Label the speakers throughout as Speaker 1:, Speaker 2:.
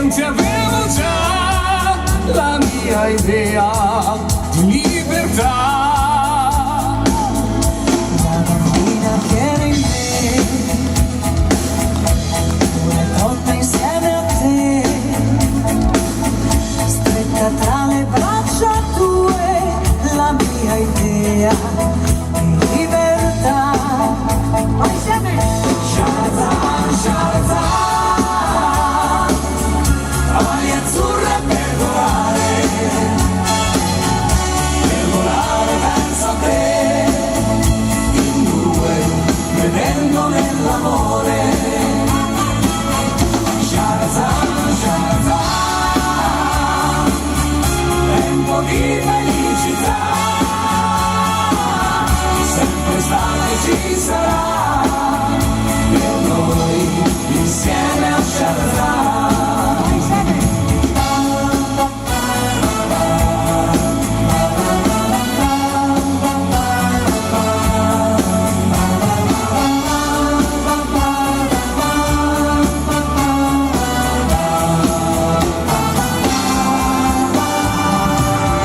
Speaker 1: anzi avevo già la mia idea di libertà.
Speaker 2: La bambina che era in me, una donna insieme a te, stretta tra le braccia tue, la mia idea di libertà. Ma insieme! Shahrazad, Shahrazad, ali azzurre per volare verso te, in due, credendo nell'amore. Shahrazad, Shahrazad, tempo di felicità, sempre stata e ci sarà. Insieme a Shahrazad,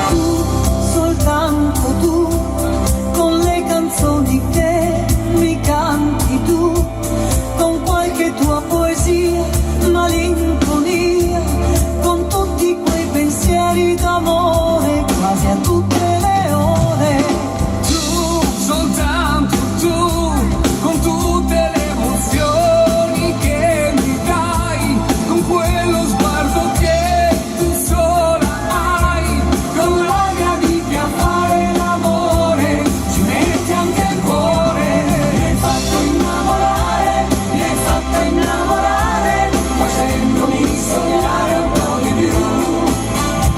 Speaker 2: tu, soltanto tu, con le canzoni che mi canti tu, con qualche tua poesia, malinconia, con tutti quei pensieri d'amore, quasi a tutte le ore.
Speaker 1: Tu, soltanto tu, con tutte le emozioni che mi dai, con quello sguardo che tu sola hai, con la mia vita a fare l'amore, ci metti anche il cuore. Mi hai fatto innamorare, mi hai fatto innamorare, facendomi sognare un po' di più.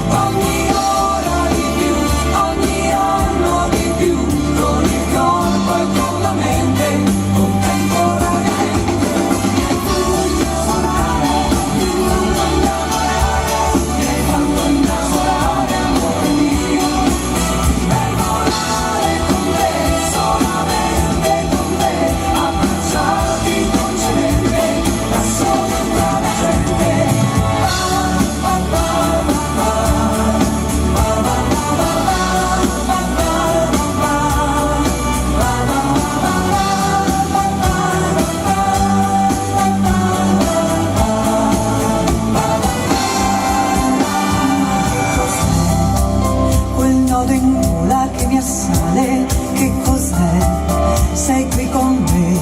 Speaker 1: Ogni ora di più, ogni anno di più, con il corpo e con la mente, contemporaneamente. Mi hai fatto innamorare, mi hai fatto innamorare, amore mio, per volare con te, solamente con te, abbracciarti dolcemente, da solo tra la gente.
Speaker 2: Quel nodo in gola che mi assale, che cos'è? Sei qui con me,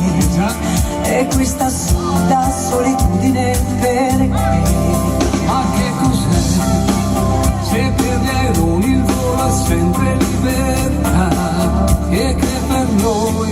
Speaker 2: e questa sola solitudine perché?
Speaker 1: Ma che cos'è? Se per gli aeroni il volo è sempre libertà, e che per noi